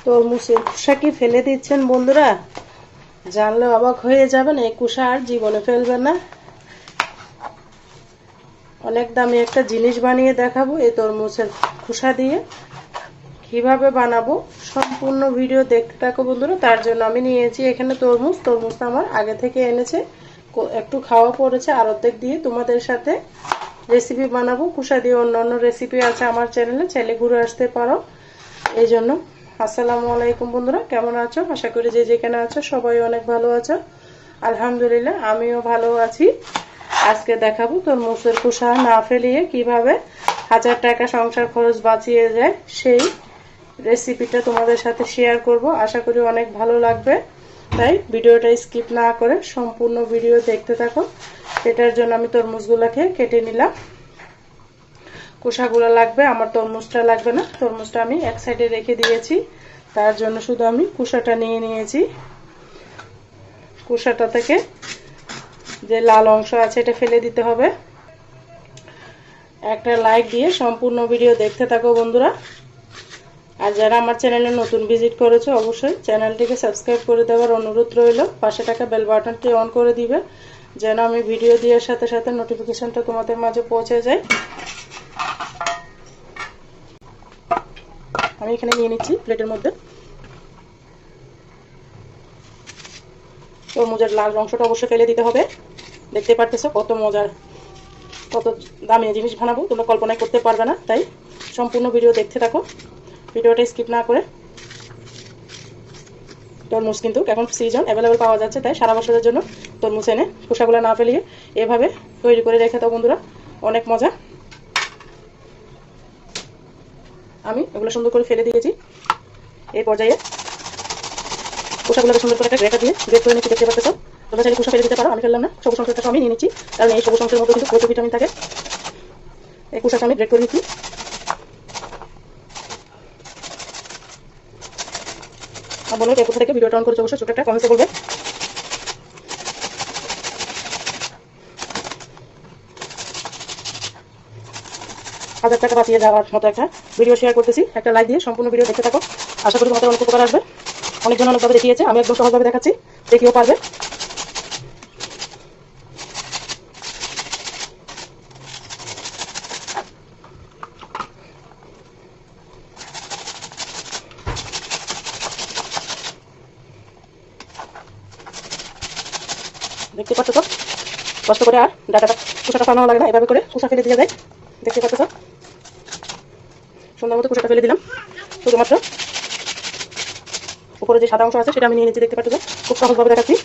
তরমুজের খোসা কি ফেলে দিচ্ছেন বন্ধুরা? জানলে অবাক হয়ে যাবেন, এই খোসা আর জীবনে ফেলবেন না। অনেক দামি একটা জিনিস বানিয়ে দেখাবো এই তরমুজের খোসা দিয়ে। কিভাবে বানাবো সম্পূর্ণ ভিডিও দেখতে থাকো বন্ধুরা। তার জন্য আমি নিয়েছি এখানে তরমুজটা আমার আগে থেকে এনেছে, একটু খাওয়া পড়েছে, আর অর্ধেক দিয়ে তোমাদের সাথে রেসিপি বানাবো। খোসা দিয়ে অন্যান্য রেসিপি আছে আমার চ্যানেলে, চাইলে ঘুরে আসতে পারো। এই জন্য আসসালামু আলাইকুম বন্ধুরা, কেমন আছো? আশা করি যে যেখানে আছো সবাই অনেক ভালো আছো। আলহামদুলিল্লাহ আমিও ভালো আছি। আজকে দেখাবো তরমুজের খোসা না ফেলিয়ে কিভাবে 1000 টাকা সংসার খরচ বাঁচিয়ে যায়, সেই রেসিপিটা তোমাদের সাথে শেয়ার করব। আশা করি অনেক ভালো লাগবে, তাই ভিডিওটা স্কিপ না করে সম্পূর্ণ ভিডিও দেখতে থাকো। এটার জন্য আমি তরমুজগুলোকে কেটে নিলাম। খোসাগুলো লাগবে, আমার তরমুজটা লাগবে না। তরমুজটা আমি এক সাইডে রেখে দিয়েছি, তার জন্য শুধু আমি খোসাটা নিয়ে নিয়েছি। খোসাটা থেকে যে লাল অংশ আছে এটা ফেলে দিতে হবে। একটা লাইক দিয়ে সম্পূর্ণ ভিডিও দেখতে থাকো বন্ধুরা। আর যারা আমার চ্যানেলে নতুন ভিজিট করেছো অবশ্যই চ্যানেলটিকে সাবস্ক্রাইব করে দেওয়ার অনুরোধ রইল। পাশে থাকা বেল বাটনটি অন করে দিবে, যেন আমি ভিডিও দেওয়ার সাথে সাথে নোটিফিকেশনটা তোমাদের মাঝে পৌঁছে যায়। আমি এখানে নিয়ে নিচ্ছি প্লেটের মধ্যে। তরমুজের লাল অংশটা অবশ্যই ফেলে দিতে হবে। দেখতে পারতেছো কত মজার, কত দামি জিনিস বানাবো, তোমরা কল্পনাই করতে পারবে না। তাই সম্পূর্ণ ভিডিও দেখতে থাকো, ভিডিওটা স্কিপ না করে। তরমুজ কিন্তু এখন সিজন অ্যাভেলেবেল পাওয়া যাচ্ছে, তাই সারা বছরের জন্য তরমুজ এনে খোসাগুলো না ফেলিয়ে এভাবে তৈরি করে রেখে দাও বন্ধুরা, অনেক মজা। আমি এগুলো সুন্দর করে ফেলে দিয়েছি। এই পর্যায়ে খোসাগুলোকে সুন্দর করে একটা গ্রেটার দিয়ে গ্রেট করে নিচ্ছি। দেখতে পাচ্ছ, তোমরা চাইলে খোসা ফেলে দিতে পারো, আমি ফেললাম না। সবুজ অংশটা আমি নিয়ে নিচ্ছি, কারণ এই সবুজ অংশের মধ্যে কিন্তু প্রচুর ভিটামিন থাকে। এই খোসাটা আমি গ্রেট করে নিচ্ছি। আর বলবো কোথা থেকে ভিডিওটা অন করেছে অবশ্যই ছোট একটা কমেন্টে বলবে। হাজার টাকা বাঁচিয়ে যাওয়ার মতো একটা ভিডিও শেয়ার করতেছি। একটা লাইক দিয়ে সম্পূর্ণ ভিডিও দেখতে থাকো, আশা করি তোমাদের অনেক উপকার আসবে। অনেকজন অনেকভাবে দেখিয়েছে, আমি একদম সহজভাবে দেখাচ্ছি, দেখিও পারবে। দেখতে পাচ্ছ তো, কষ্ট করে আর ডাটাটা খোসাটা ফালানো লাগে না, এভাবে করে খোসা ফেলে দিয়ে যায়। দেখতে পাচ্ছ তো, সুন্দর মতো খোসাটা ফেলে দিলাম। শুধুমাত্র উপরে যে সাদা অংশ আছে সেটা আমি নিয়ে নিচ্ছি। দেখতে পাচ্ছ তো, খুব সহজভাবে দেখাচ্ছি।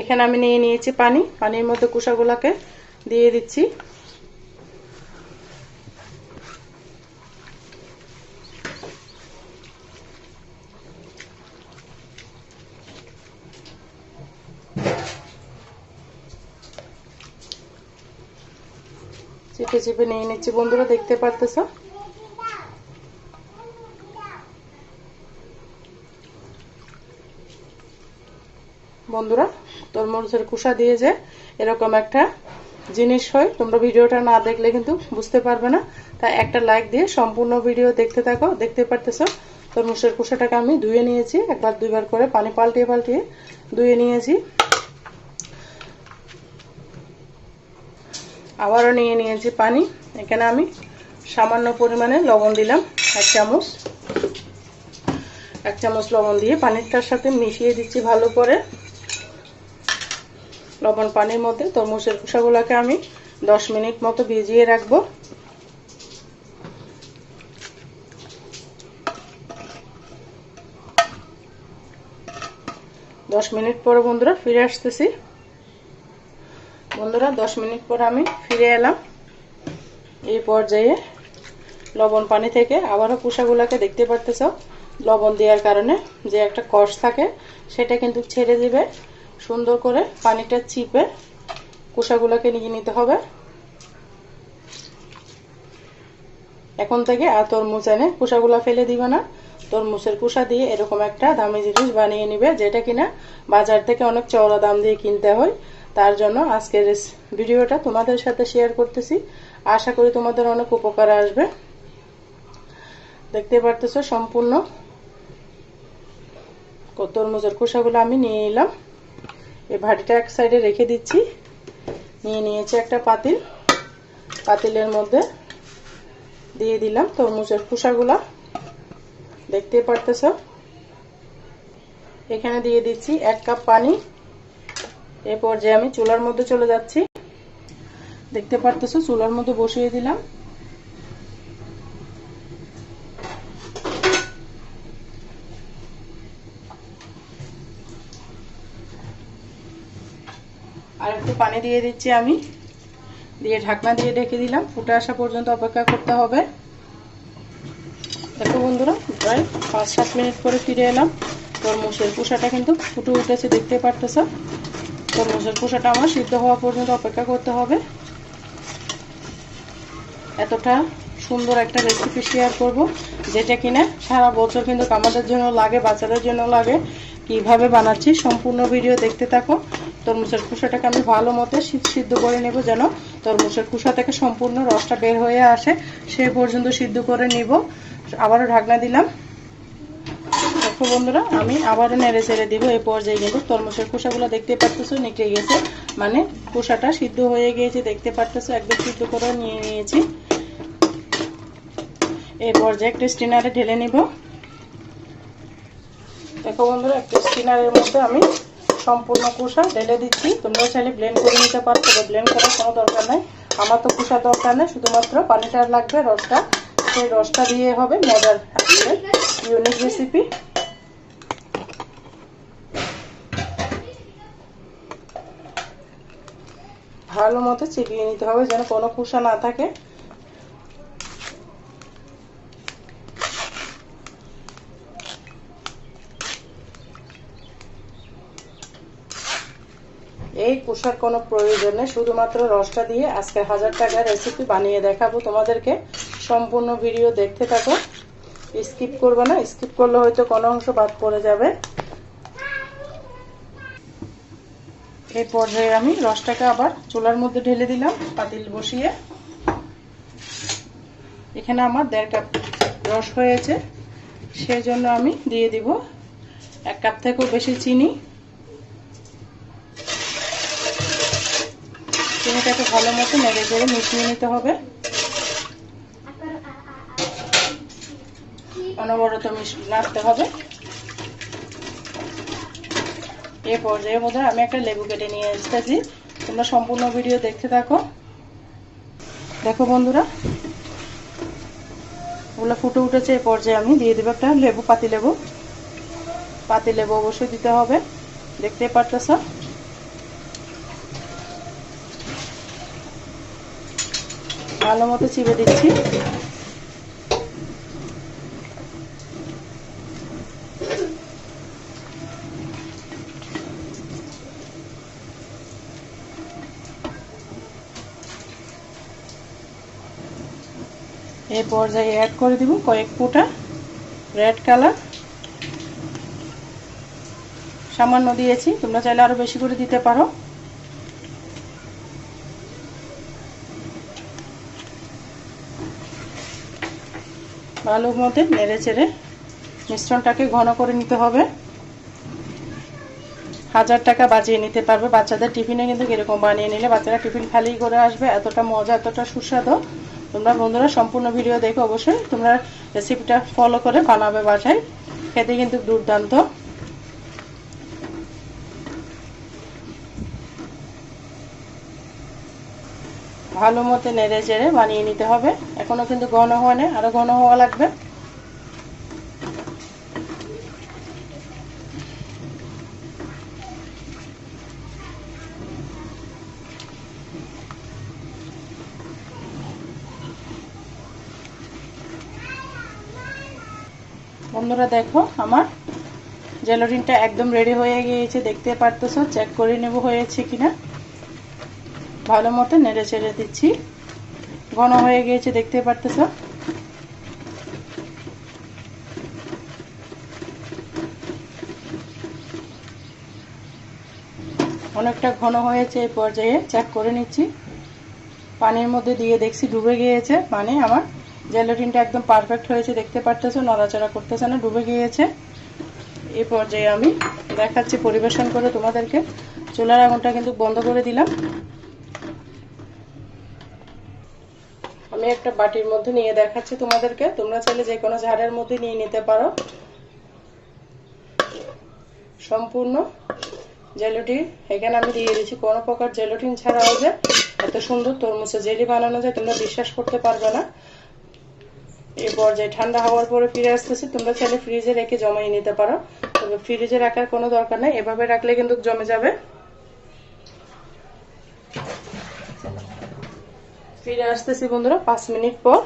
এখানে আমি নিয়ে নিয়েছি পানি, পানির মধ্যে খোসাগুলোকে দিয়ে দিচ্ছি। চেপে চেপে নিয়ে নিচ্ছি বন্ধুরা, দেখতে পারতেছো। বন্ধুরা, তরমুজের খোসা দিয়ে যে এরকম একটা জিনিস হয়, তোমরা ভিডিওটা না দেখলে কিন্তু বুঝতে পারবে না। তাই একটা লাইক দিয়ে সম্পূর্ণ ভিডিও দেখতে থাকো। দেখতে পারতেছো তরমুজের খোসাটাকে আমি ধুয়ে নিয়েছি, একবার দুইবার করে পানি পাল্টিয়ে পাল্টিয়ে ধুয়ে নিয়েছি। আবারও নিয়ে নিয়েছি পানি। এখানে আমি সামান্য পরিমাণে লবণ দিলাম, এক চামচ লবণ দিয়ে পানিটার সাথে মিশিয়ে দিচ্ছি ভালো করে। লবণ পানির মধ্যে তরমুজের খোসাগুলোকে আমি 10 মিনিট মতো ভিজিয়ে রাখবো। দশ মিনিট পরে বন্ধুরা ফিরে আসতেছি। বন্ধুরা 10 মিনিট পর আমি ফিরে এলাম। এই পর্যায়ে লবণ পানি থেকে আবারও খোসাগুলোকে দেখতে পারতেছ, লবণ দেওয়ার কারণে যে একটা কষ থাকে সেটা কিন্তু ছেড়ে দিবে। সুন্দর করে পানিটা চিপে খোসাগুলোকে নিয়ে নিতে হবে। এখন থেকে আর তরমুজ এনে খোসাগুলো ফেলে দিবে না। তরমুজের খোসা দিয়ে এরকম একটা দামি জিনিস বানিয়ে নিবে, যেটা কিনা বাজার থেকে অনেক চওড়া দাম দিয়ে কিনতে হয়। তার জন্য আজকের ভিডিওটা তোমাদের সাথে শেয়ার করতেছি। আশা করি তোমাদের অনেক উপকার আসবে। দেখতে পারতেছো সম্পূর্ণ তরমুজের খোসাগুলো আমি নিয়ে নিলাম। এই ভাটিটা এক সাইডে রেখে দিচ্ছি। নিয়ে নিয়েছি একটা পাতিল, পাতিলের মধ্যে দিয়ে দিলাম তরমুজের খোসাগুলো। দেখতে পারতেছো এখানে দিয়ে দিচ্ছি 1 কাপ পানি। এরপর যে আমি চুলার মধ্যে চলে যাচ্ছি। দেখতে পারতেছো চুলার মধ্যে বসিয়ে দিলাম। আর একটু পানি দিয়ে দিচ্ছি আমি, দিয়ে ঢাকনা দিয়ে ঢেকে দিলাম। ফুটে আসা পর্যন্ত অপেক্ষা করতে হবে। দেখো বন্ধুরা, প্রায় 5-7 মিনিট পরে ফিরে এলাম। তরমুজের খোসাটা কিন্তু ফুটে উঠেছে, দেখতে পারতেছো। তরমুজের খোসাটা আমার সিদ্ধ হওয়া পর্যন্ত অপেক্ষা করতে হবে। এতটা সুন্দর একটা রেসিপি শেয়ার করব, যেটা কিনা সারা বছর কিন্তু আমাদের জন্য লাগে, বাচ্চাদের জন্য লাগে। কিভাবে বানাচ্ছি সম্পূর্ণ ভিডিও দেখতে থাকো। তরমুজের খোসাটাকে আমি ভালো মতো সিদ্ধ করে নেব, যেন তরমুজের খোসা থেকে সম্পূর্ণ রসটা বের হয়ে আসে, সে পর্যন্ত সিদ্ধ করে নিব। আবারও ঢাকনা দিলাম। দেখো বন্ধুরা, আমি আবারও নেড়ে চেড়ে দিব। এই পর্যায়ে কিন্তু তরমুজের খোসাগুলো দেখতে পারতেছো নিচে গেছে, মানে খোসাটা সিদ্ধ হয়ে গিয়েছে। দেখতে পারতেছো একদম সিদ্ধ করে নিয়ে নিয়েছি। এই পর্যায়ে একটা স্টিনারে ঢেলে নিব। দেখো বন্ধুরা, একটা স্টিনারের মধ্যে আমি সম্পূর্ণ খোসা ঢেলে দিচ্ছি। তোমরা চাইলে ব্লেন্ড করে নিতে পারো, তবে ব্লেন্ড করার কোনো দরকার নাই। আমার তো খোসা দরকার নেই, শুধুমাত্র পানিটা লাগবে, রসটা। সেই রসটা দিয়ে হবে মজার ইউনিক রেসিপি। ভালো মতো চিবিয়ে নিতে হবে, যেন কোনো খোসা না থাকে। এই খোসার কোনো প্রয়োজন নেই, শুধুমাত্র রসটা দিয়ে আজকে 1000 টাকার রেসিপি বানিয়ে দেখাবো তোমাদেরকে। সম্পূর্ণ ভিডিও দেখতে থাকো, স্কিপ করবে না। স্কিপ করলে হয়তো কোনো অংশ বাদ পড়ে যাবে। এই পর্যায়ে আমি রসটাকে আবার চুলার মধ্যে ঢেলে দিলাম, পাতিল বসিয়ে। এখানে আমার 1.5 কাপ রস হয়েছে, সেই জন্য আমি দিয়ে দিব 1 কাপ থেকেও বেশি চিনি। চিনিটাকে ভালো মতো নেড়ে চেড়ে মিশিয়ে নিতে হবে। অনবরত নাড়তে হবে। এই পর্যায়ে মধ্যে আমি একটা লেবু কেটে নিয়ে এসেছি। তোমরা সম্পূর্ণ ভিডিও দেখতে থাকো। দেখো বন্ধুরা, ওগুলো ফুটে উঠেছে। এই পর্যায়ে আমি দিয়ে দেবো একটা লেবু, পাতি লেবু অবশ্যই দিতে হবে। দেখতে পারতেছ ভালো মতো চিবে দিচ্ছি। এই পর্যায়ে অ্যাড করে দিব কয়েক ফোঁটা রেড কালার। সামান্য দিয়েছি, তোমরা চাইলে আরো বেশি করে দিতে পারো। ভালো মতো নেড়ে চেড়ে মিশ্রণটাকে ঘন করে নিতে হবে। 1000 টাকা বাঁচিয়ে নিতে পারবে। বাচ্চাদের টিফিনে কিন্তু এরকম বানিয়ে নিলে বাচ্চারা টিফিন খালি করে আসবে। এতটা মজা, এতটা সুস্বাদু। তোমরা বন্ধুরা সম্পূর্ণ ভিডিও দেখো, অবশ্যই তোমরা রেসিপিটা ফলো করে বানাবে বাসায়। খেতে কিন্তু দুর্দান্ত। ভালো মতো নেড়ে চেড়ে বানিয়ে নিতে হবে। এখনো কিন্তু ঘন হওয়া নেই, আরো ঘন হওয়া লাগবে। বন্ধুরা দেখো, আমার জেলাটিনটা একদম রেডি হয়ে গিয়েছে। দেখতে পারতেছো, চেক করে নেব হয়েছে কিনা। ভালো মতো নেড়ে চেড়ে দিচ্ছি। ঘন হয়ে গিয়েছে, দেখতে পারতেছো। অনেকটা ঘন হয়েছে। এই পর্যায়ে চেক করে নিচ্ছি, পানির মধ্যে দিয়ে দেখছি ডুবে গিয়েছে, মানে আমার জেলাটিনটা একদম পারফেক্ট হয়েছে। দেখতে পারতেছো নড়াচড়া করতেছে না, ডুবে গিয়েছে। এই পর্যায়ে আমি দেখাচ্ছি পরিবেশন করে তোমাদেরকে। চুলার আগুনটা কিন্তু বন্ধ করে দিলাম। আমি একটা বাটির মধ্যে নিয়ে দেখাচ্ছি তোমাদেরকে, তোমরা চাইলে যে কোনো ঝাড়ের মধ্যে নিয়ে নিতে পারো। সম্পূর্ণ জেলাটি এখানে আমি দিয়ে দিচ্ছি। কোনো প্রকার জেলাটিন ছাড়াও যে এত সুন্দর তরমুজের জেলি বানানো যায় তোমরা বিশ্বাস করতে পারবে না। এই পর্যায়ে ঠান্ডা হওয়ার পরে ফিরে আসতেছি। তোমরা চাইলে ফ্রিজে রেখে জমাই নিতে পারো, তবে ফ্রিজে রাখার কোনো দরকার নেই, এভাবে রাখলে কিন্তু জমে যাবে। ফিরে আসতেছি বন্ধুরা 5 মিনিট পর।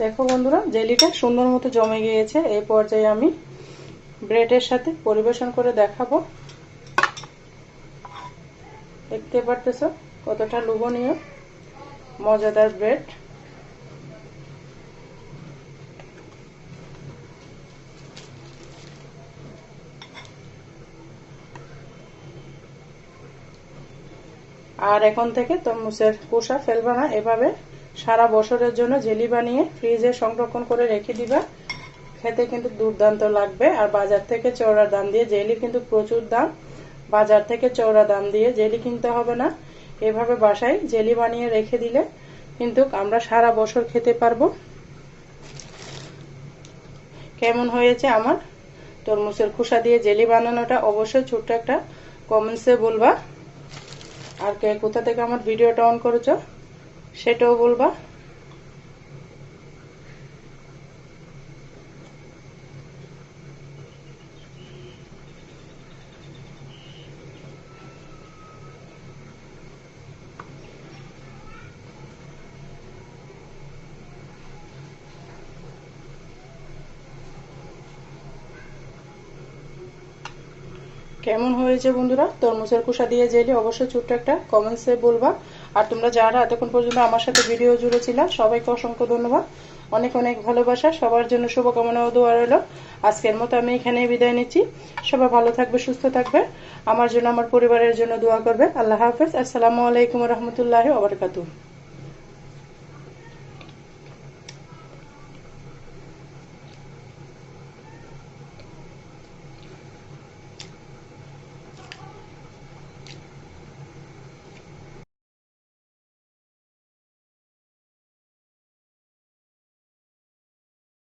দেখো বন্ধুরা জেলিটা সুন্দর মতো জমে গিয়েছে। এই পর্যায়ে আমি ব্রেডের সাথে পরিবেশন করে দেখাবো। দেখতে পারতেছো কতটা লোভনীয় মজাদার ব্রেড। আর এখন থেকে তরমুজের খোসা ফেলবা না, এভাবে সারা বছরের জন্য জেলি বানিয়ে ফ্রিজে সংরক্ষণ করে রেখে দিবা। খেতে কিন্তু দুর্দান্ত লাগবে। আর বাজার থেকে চওড়া দাম দিয়ে জেলি কিন্তু প্রচুর দাম, বাজার থেকে চওড়া দাম দিয়ে জেলি কিনতে হবে না। এভাবে বাসায় জেলি বানিয়ে রেখে দিলে কিন্তু আমরা সারা বছর খেতে পারবো। কেমন হয়েছে আমার তরমুজের খোসা দিয়ে জেলি বানানোটা অবশ্যই ছোট্ট একটা কমেন্টসে বলবা। আর কে কোথা থেকে আমার ভিডিওটা অন করেছো সেটাও বলবা। কেমন হয়েছে বন্ধুরা তরমুজের খোসা দিয়ে জেলি অবশ্যই ছোট্ট একটা কমেন্টসে বলবা। আর তোমরা যারা এতক্ষণ পর্যন্ত আমার সাথে ভিডিও জুড়ে ছিল সবাইকে অসংখ্য ধন্যবাদ, অনেক অনেক ভালোবাসা। সবার জন্য শুভকামনা ও দোয়া রইল। আজকের মতো আমি এখানেই বিদায় নিচ্ছি। সবাই ভালো থাকবে, সুস্থ থাকবে, আমার জন্য আমার পরিবারের জন্য দোয়া করবে। আল্লাহ হাফেজ। আসসালামু আলাইকুম রহমতুল্লাহি ওয়া বারাকাতুহু।